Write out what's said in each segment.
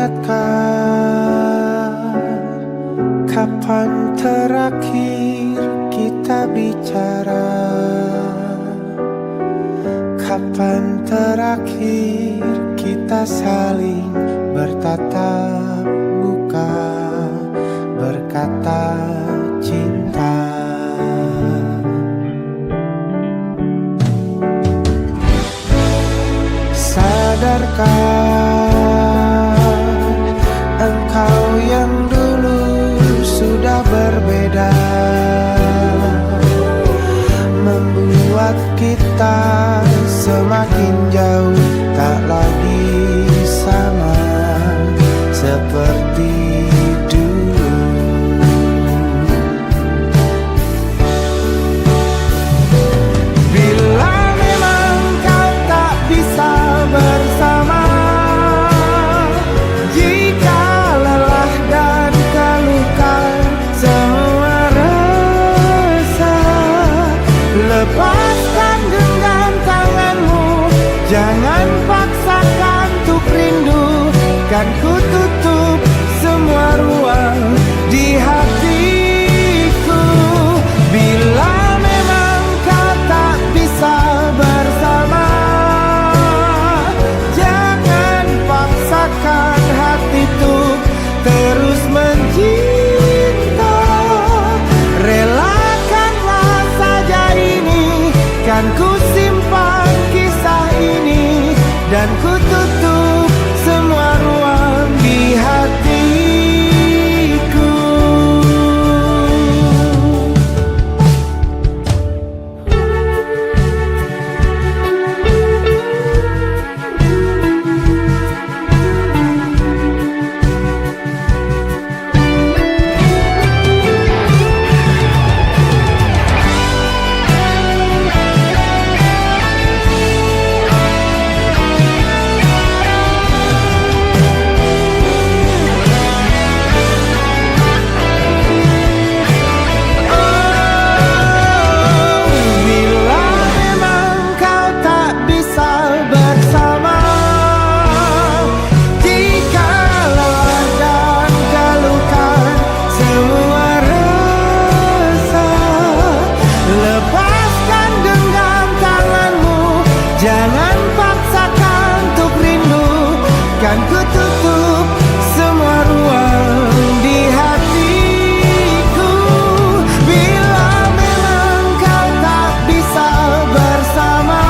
ingatkan kapan terakhir kita bicara, kapan terakhir kita saling bertatap muka, berkata cinta. Sadarkah engkau yang dulu sudah berbeda, membuat kita semakin jauh, tak lagi sama seperti dulu. Bila memang kau tak bisa bersama, jika lelah dan keluhkan semua rasa, lepaskan genggam tanganmu, jangan paksakan untuk rindu. Kan ku tutup semua ruang di hatiku. Bila memang kau tak bisa bersama, jangan paksakan hati untuk terus mencinta. Relakanlah saja ini, kan ku simpan kisah ini, dan ku tutup semua ruang di hatiku. Jangan paksakan untuk rindu, kan ku tutup semua ruang di hatiku. Bila memang kau tak bisa bersama,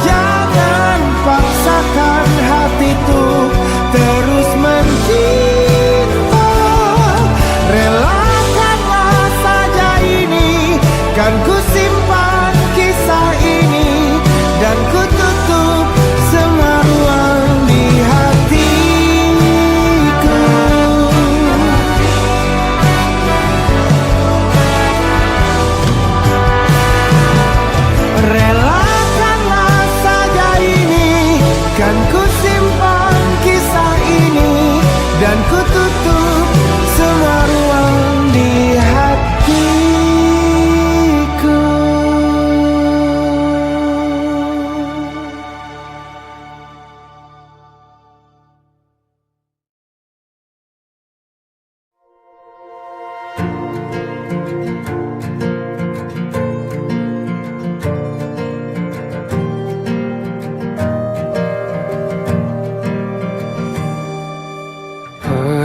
jangan paksakan hati untuk terus mencinta. Relakanlah saja ini, kan ku simpan kisah ini, dan ku tutup semua ruang di hatiku. Relakanlah saja ini, kan ku simpan kisah ini, dan ku tutup semua ruang di hatiku.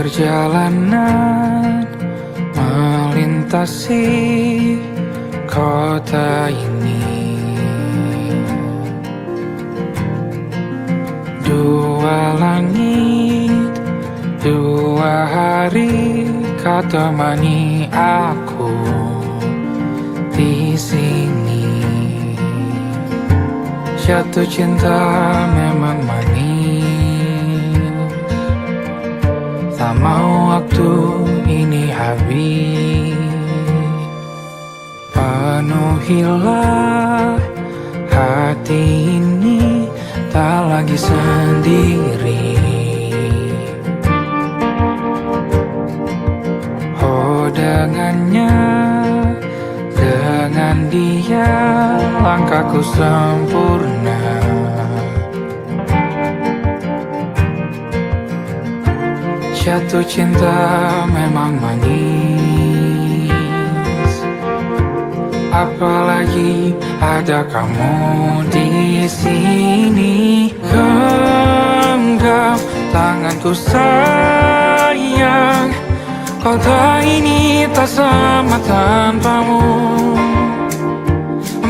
Perjalanan melintasi kota ini, dua langit, dua hari kau temani aku di sini. Jatuh cinta memang manis, tak mau waktu ini habis. Penuhilah hati ini, tak lagi sendiri. Oh, dengannya, dengan dia langkahku sempurna. Jatuh cinta memang manis, apalagi ada kamu di sini. Genggam tanganku sayang, kota ini tak sama tanpamu.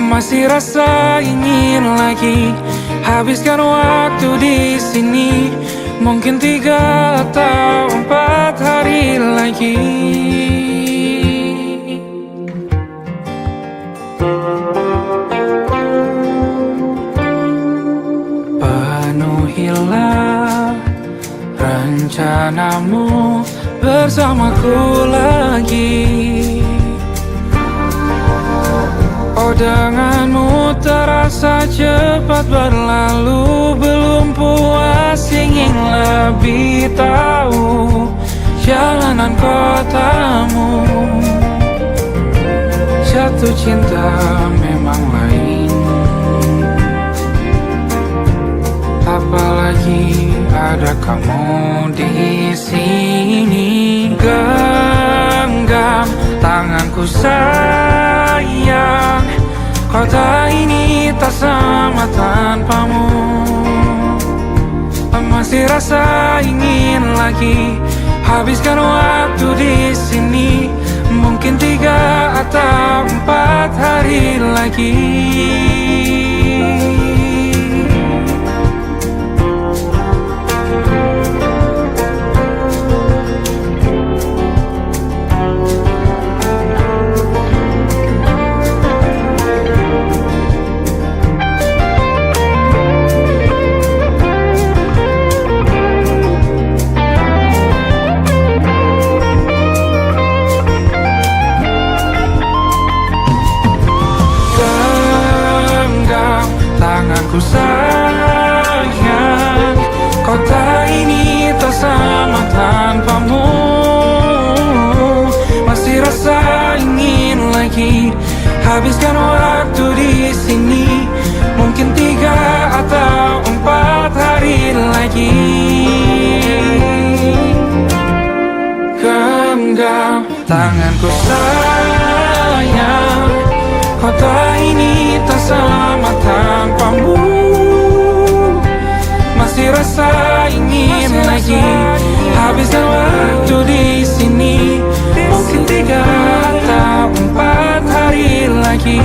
Masih rasa ingin lagi habiskan waktu di sini. Mungkin 3 atau 4 hari lagi. Penuhilah rencanamu bersamaku lagi. Oh, denganmu terasa cepat berlalu. Belum puas ingin lebih tahu jalanan kotamu. Jatuh cinta memang lain, apalagi ada kamu di sini. Genggam tanganku sayang, kota ini tak sama tanpamu. Masih rasa ingin lagi habiskan waktu di sini. Mungkin 3 atau 4 hari lagi. Tanganku sayang, kota ini tak sama tanpamu. Masih rasa ingin lagi habiskan waktu di sini. Mungkin 3 atau 4 hari lagi. Genggam tanganku sayang, kota ini tak sama tanpamu. Masih rasa ingin lagi habiskan waktu di sini. Mungkin 3 atau 4 hari lagi.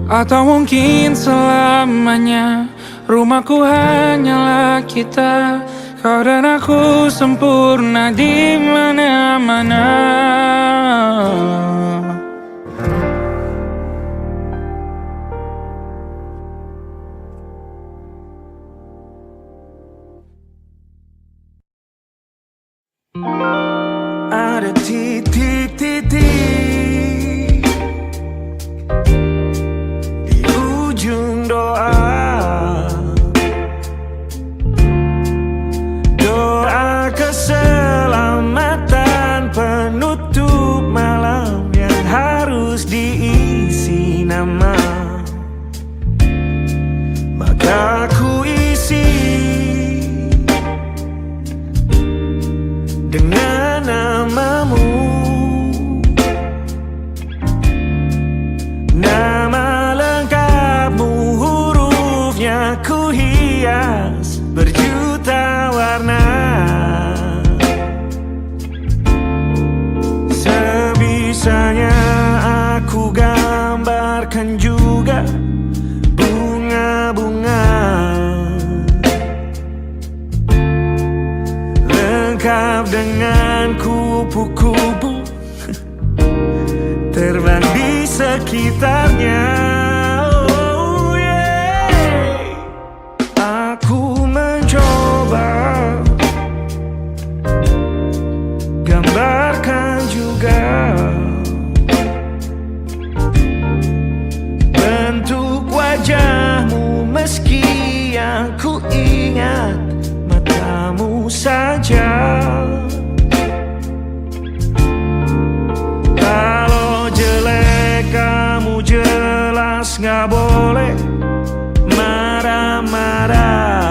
Atau mungkin selamanya. Rumahku hanyalah kita, kau dan aku sempurna di mana-mana. Ada titik-titik di ujung doa. Doa keselamatan penutup malam yang harus diisi nama. Maka ku isi dengan namamu. Nama lengkapmu, hurufnya ku hias berjuta warna. Sebisanya aku gambarkan juga bunga-bunga, lengkap dengan kupu-kupu terbang di sekitarnya. Oh yeah. Aku mencoba gambarkan juga bentuk wajahmu, meski yang ku ingat matamu saja. Kalau jelek kamu jelas gak boleh marah-marah.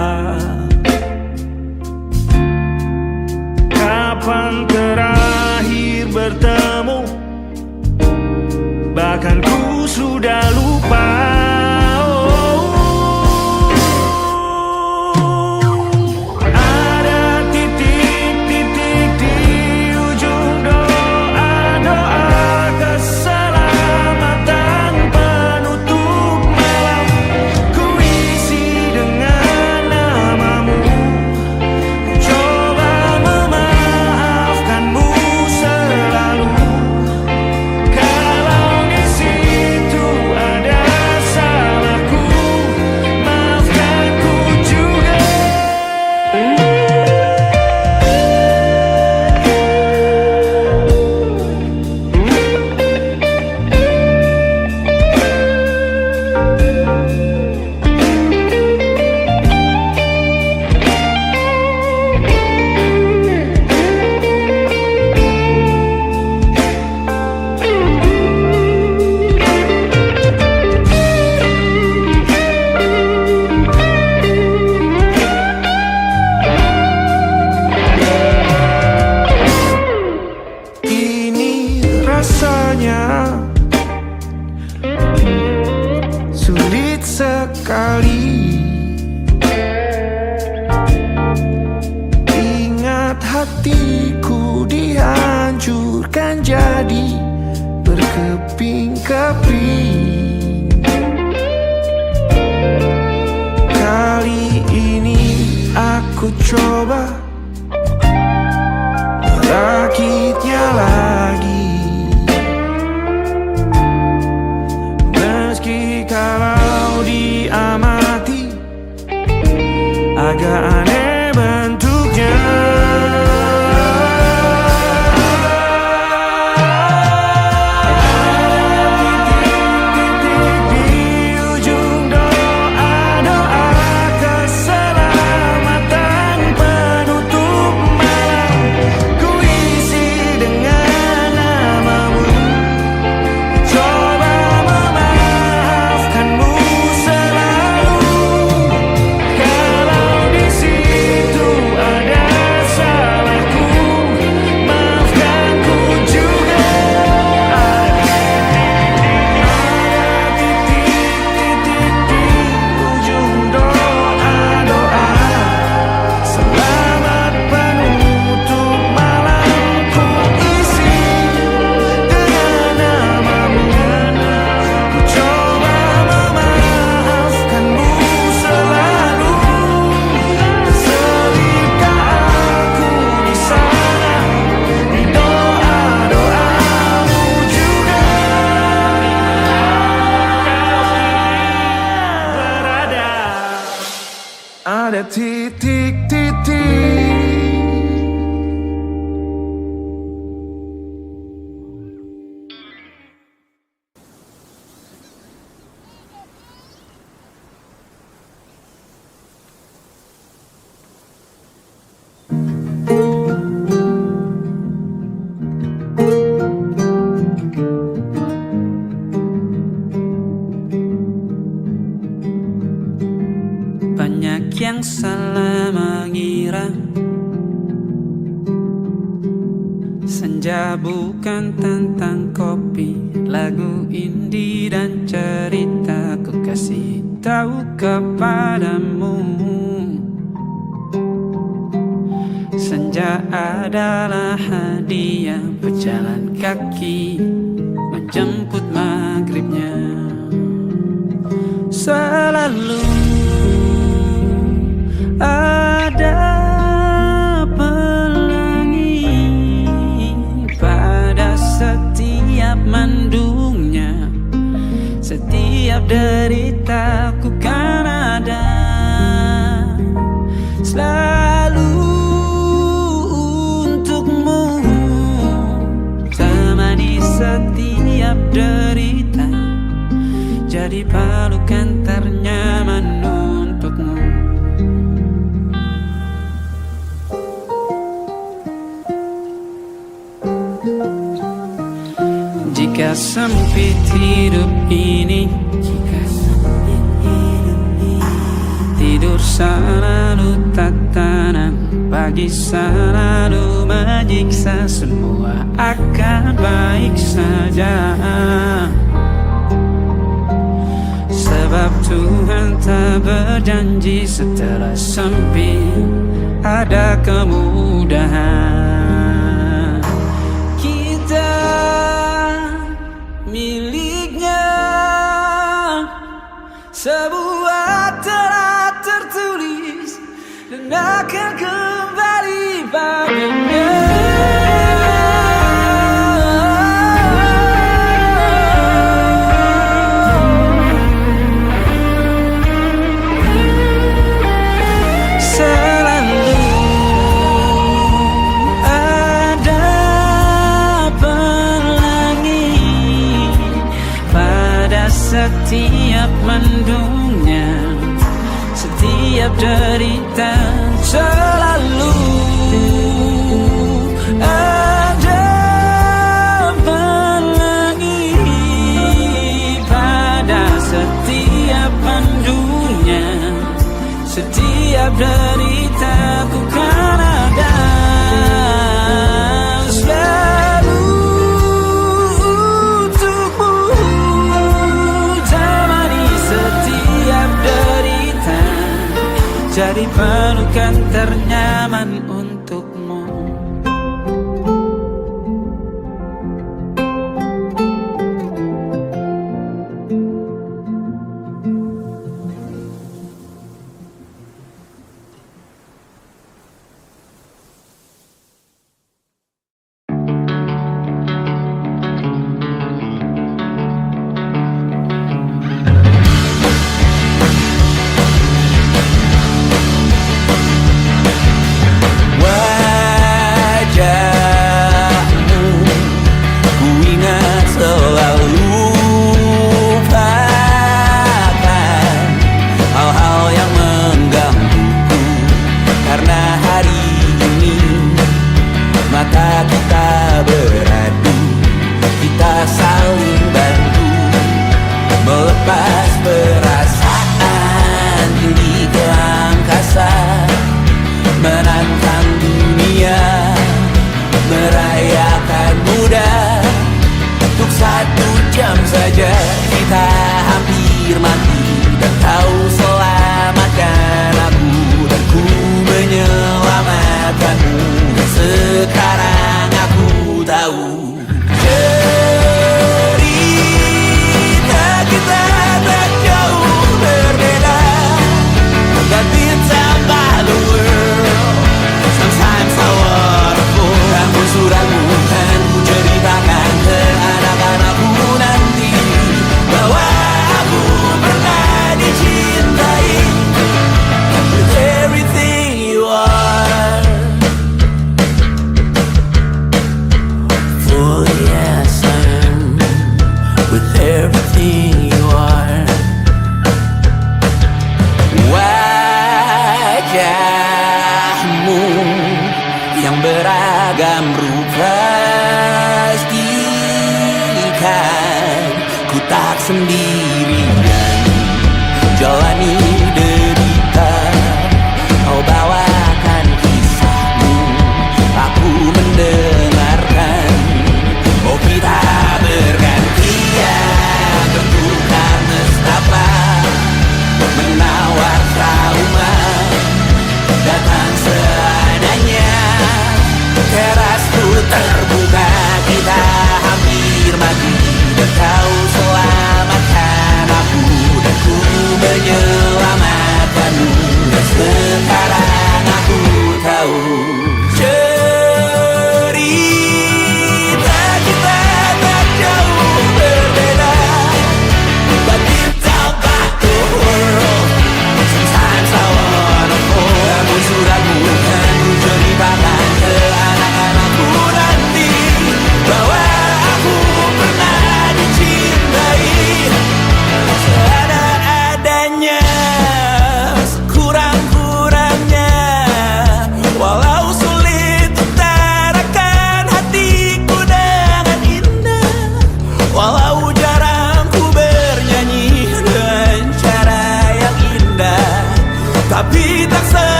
Bahkan ku sudah lupa. Ada titik-titik di ujung doa-doa keselamatan penutup malam. Ku isi dengan namamu, ku coba memaafkanmu selalu. Kalau di situ ada salahku, maafkan ku juga. Ini rasanya sulit sekali. Ingat hatiku dihancurkan jadi berkeping-keping. Kali ini aku coba merakitnya lagi. Meski kalau diamati agak aneh bentuknya. Titik-titik di ujung doa-doa keselamatan penutup malam. Ku isi dengan namamu, coba memaafkanmu selalu. Kalau di situ ada salahku, maafkan ku juga. Ada titik-titik di ujung doa-doa selamat penutup malam. Ku isi dengan namamu, ku coba memaafkanmu selalu. Selipkah aku di sana, di doa-doamu juga. Berada, ada titik-titik. Banyak yang salah mengira senja bukan tentang kopi, lagu indie dan cerita. Ku kasih tahu kepadamu, senja adalah hadiah pejalan kaki menjemput maghribnya. Selalu ada pelangi pada setiap mendungnya. Setiap deritaku kan ada selalu untukmu, temani setiap derita, jadi pelukan ternyaman untukmu. Jika sempit hidup ini, tidur selalu tatanan, pagi selalu menyiksa, semua akan baik saja. berjanji setelah sempit ada kemudahan. Kita miliknya sebuah telah tertulis dan akan kembali padanya. Setiap mendungnya, setiap derita, selalu ada pelangi. Pada setiap mendungnya, setiap derita, ku kan ada. Jadi pelukan ternyaman untukmu. Kau selamatkan aku dan ku menyelamatkan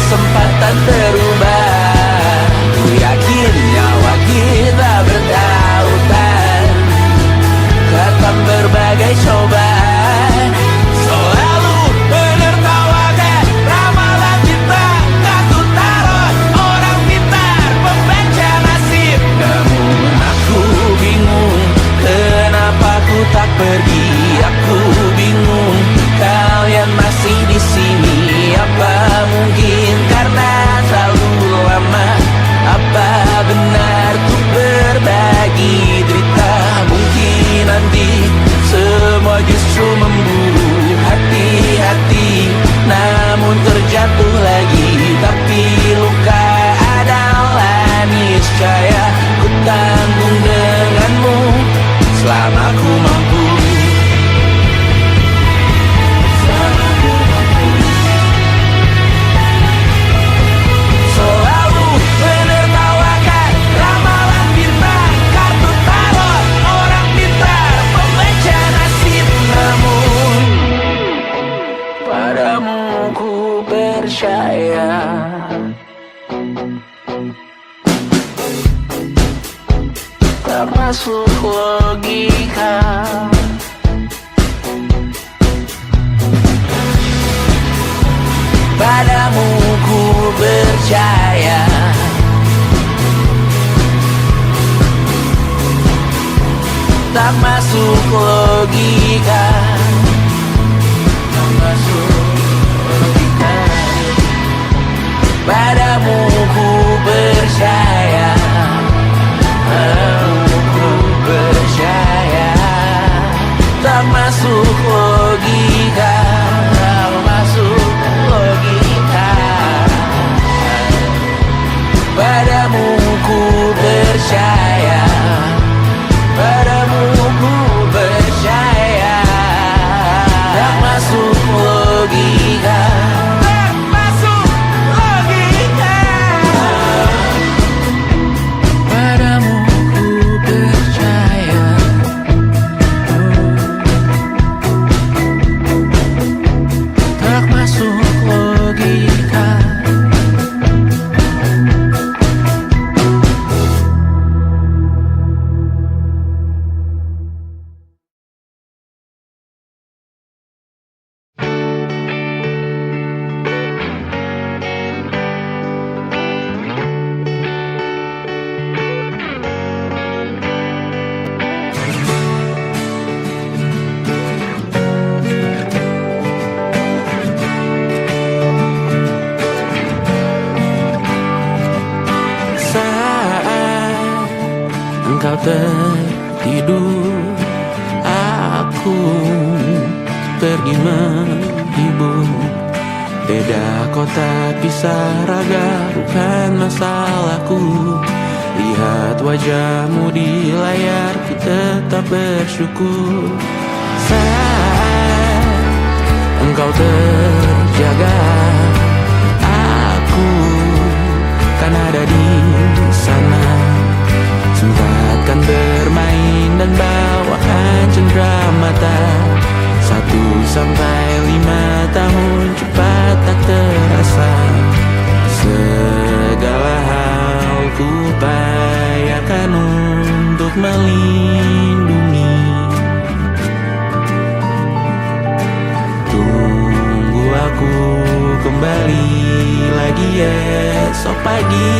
kesempatan terubah. Ku yakin nyawa kita bertautan, kata berbagai cobaan. Selalu menertawakan ramalan cinta, tak ku taruh orang pintar membaca nasib. Namun aku bingung, kenapa ku tak pergi. Aku bingung, kalian masih di sini. Apa mungkin karena terlalu lama? Apa benar ku berbagi derita? Mungkin nanti semua justru memburu hati-hati, namun terjatuh lagi. Tapi luka adalah niscaya ku tanggung denganmu selama ku mampu. Selalu menertawakan ramalan bintang, kartu tarot orang pintar membaca nasib. Namun padamu ku percaya, tak masuk logika. Padamu ku percaya, tak masuk logika. Tak masuk logika. Padamu ku percaya, padamu ku percaya, tak masuk logika. Tak masuk logika. Padamu ku percaya, padamu ku percaya, tak masuk logika. Tak masuk logika. Padamu ku percaya, tak masuk logika. Saat engkau tertidur, aku pergi menghibur. Beda kota pisah raga bukan masalahku. Lihat wajahmu di layar, ku tetap bersyukur. Saat engkau terjaga, aku kan ada di sana. Sempatkan bermain dan bawakan cendera mata. 1-5 tahun cepat tak terasa. Segala hal ku upayakan untuk melindungi. Tunggu aku kembali lagi esok pagi.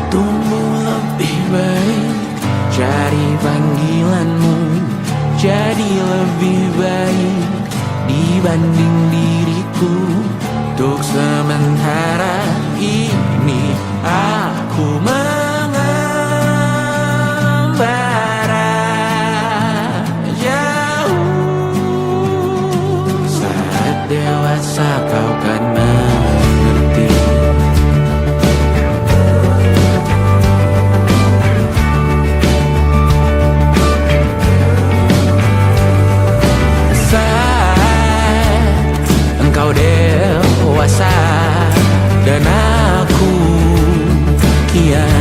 Tumbuh lebih baik, cari panggilanmu, jadi lebih baik dibanding diriku. Untuk sementara ini aku mengembara jauh. Saat dewasa kau kan mengerti. Saat engkau dewasa dan aku kian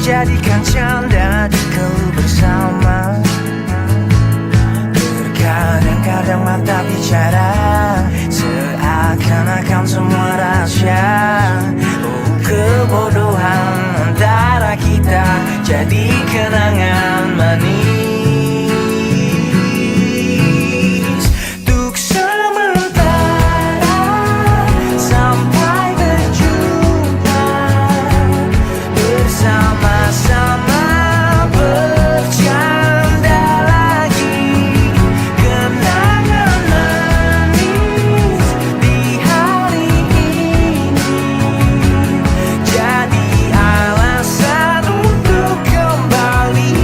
dijadikan canda jika bersama. Terkadang-kadang mata bicara seakan-akan semua rahasia. Oh, kebodohan antara kita jadi kenangan manis. Untuk sementara sampai berjumpa, bersama-sama bercanda lagi. Kenangan manis di hari ini jadi alasan untuk kembali.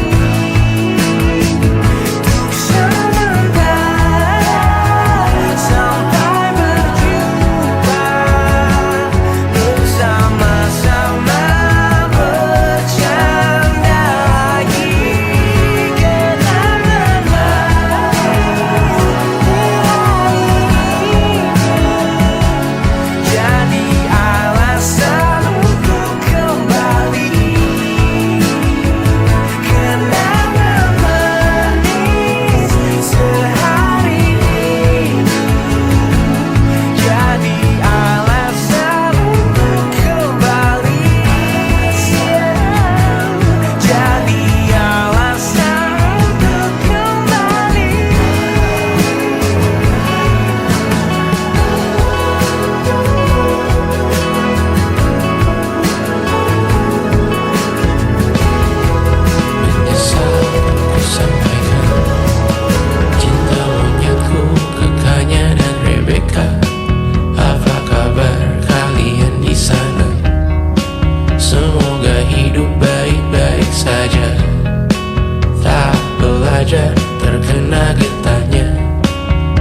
Untuk sementara sampai berjumpa, bersama-sama bercanda lagi. Kenangan manis di hari ini jadi alasan untuk kembali. Kenangan manis sehari ini jadi alasan untuk kembali. Jadi alasan untuk kembali. Menyesal ku sampaikan cinta monyetku ke Kanya dan Rebecca. Apa kabar kalian di sana? Semoga hidup baik-baik saja. Tak belajar terkena getahnya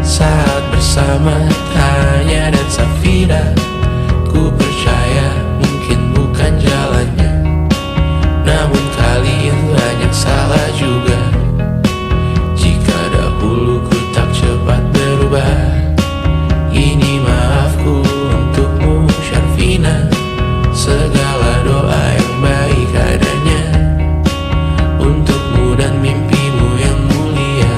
saat bersama Tanya dan Safira. Ku percaya mungkin bukan jalannya, namun kalian banyak salah juga. Jika dahulu ku tak cepat berubah, ini maafku untukmu Syarfina. Segala doa yang baik adanya untukmu dan mimpimu yang mulia.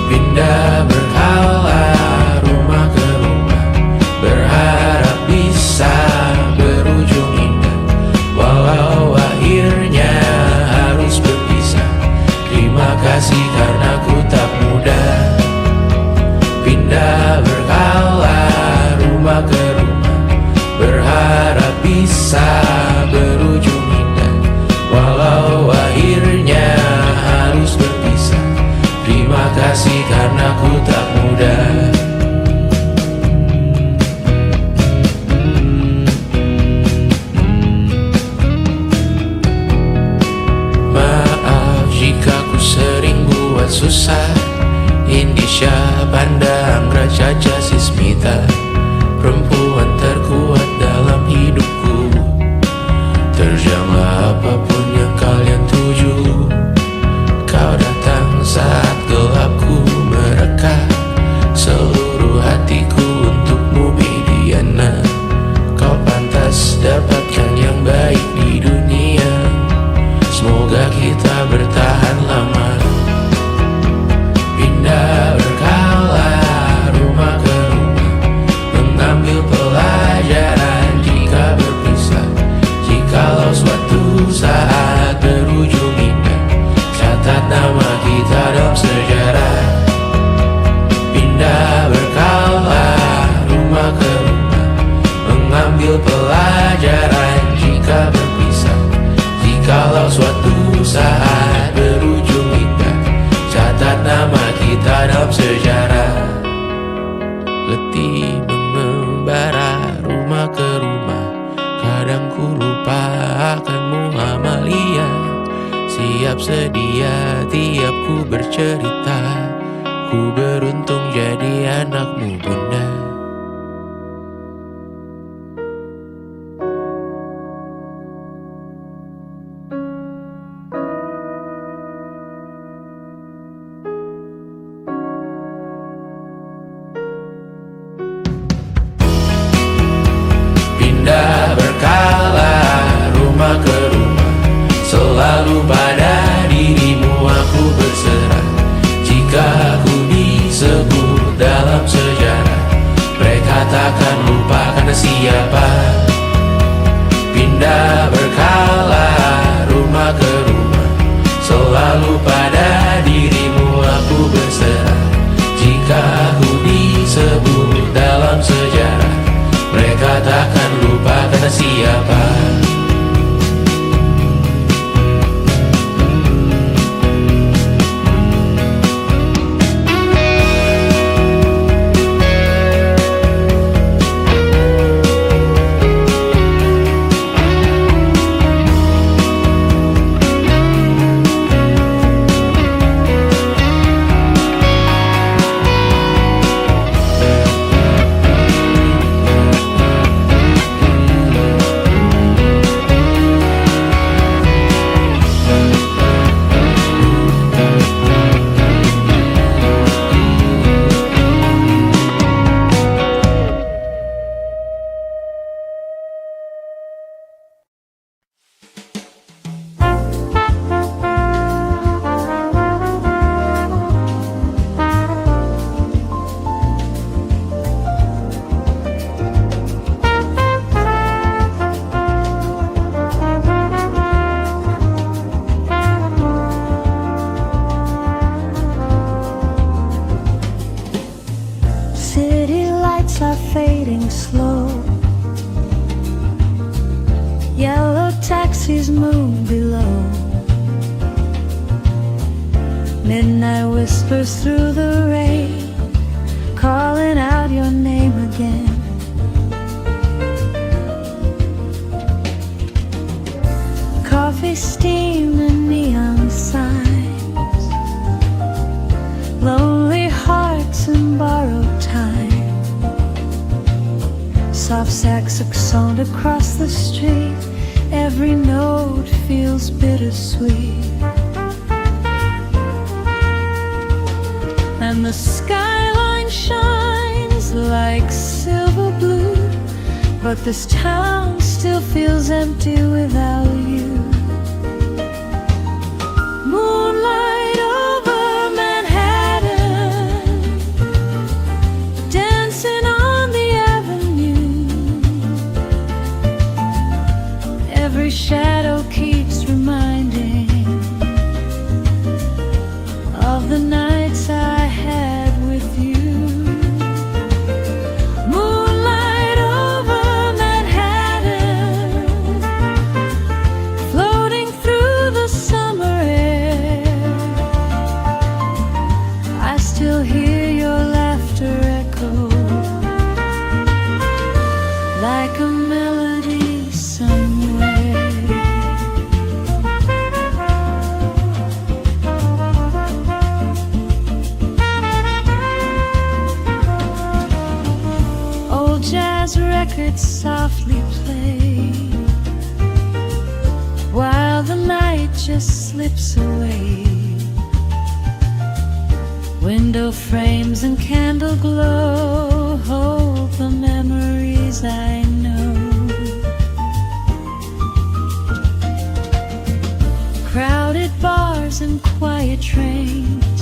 Pindah berkala rumah ke rumah, berharap bisa berujung indah. Walau akhirnya harus berpisah, terima kasih karena ku tak mudah. Pindah berkala rumah ke rumah, berharap bisa berujung indah. Walau akhirnya harus berpisah, terima kasih karena ku tak mudah. Maaf jika ku sering buat susah. Indisha, Panda, Anggra, Caca, Sismita, perempuan terkuat dalam hidupku. Terjanglah apapun yang kalian tuju. Kau datang saat gelapku mereka. Seluruh hatiku untukmu Bidiana. Kau pantas dapatkan yang baik di dunia. Semoga kita bertahan lama. Pindah berkala rumah ke rumah, mengambil pelajaran jika berpisah. Jikalau suatu saat berujung indah, catat nama kita dalam sejarah. Pindah berkala rumah ke rumah, mengambil pelajaran jika berpisah. Jikalau suatu saat berujung indah, catat nama kita dalam sejarah. Letih mengembara rumah ke rumah, kadang ku lupa akanmu Amalia. Siap sedia tiap ku bercerita, ku beruntung jadi anakmu bunda. Pindah berkala rumah ke rumah, takkan lupa kata siapa. City lights are fading slow. Yellow taxis move below. Midnight whispers through the rain, calling out your name again. Coffee steam and neon signs, lonely hearts and borrowed time. Soft saxophone across the street, every note feels bittersweet. And the skyline shines like silver blue, but this town still feels empty without you. Moonlight over Manhattan, dancing on the avenue. Every shadow keeps reminding of the nights I had with you. Moonlight over Manhattan, floating through the summer air. I still hear your laughter echo like a melody somewhere. Old jazz records softly play while the night just slips away. Window frames and candle glow hold the memories I know. Crowded bars and quiet trains,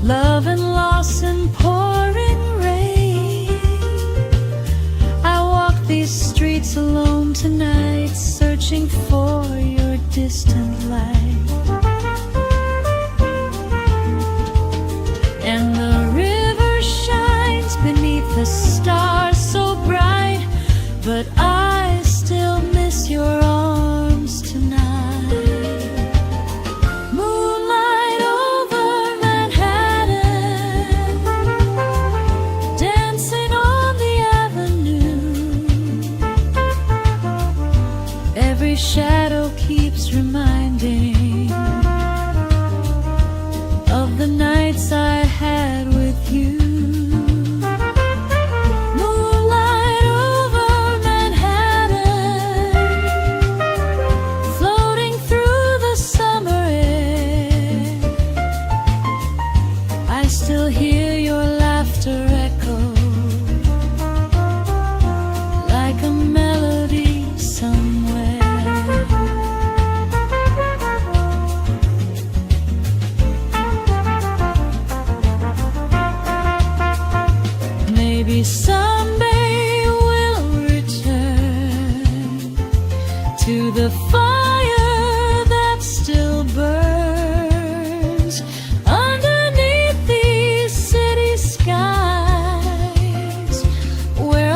love and loss and pouring rain. I walk these streets alone tonight, searching for your distant light. And the river shines beneath the stars so bright, but I still miss your arms tonight. Moonlight over Manhattan, dancing on the avenue. Every shadow keeps reminding of the nights I had with you. Moonlight over Manhattan, floating through the summer air. I still hear your laughter echo like a melody somewhere. Maybe someday we'll return to the fire that still burns underneath these city skies, where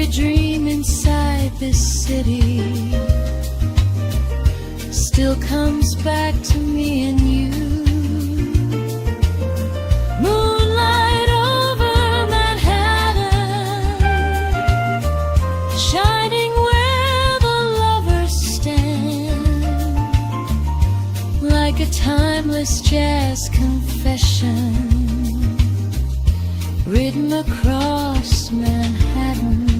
Every dream inside this city still comes back to me and you. Moonlight over Manhattan, shining where the lovers stand, like a timeless jazz confession written across Manhattan.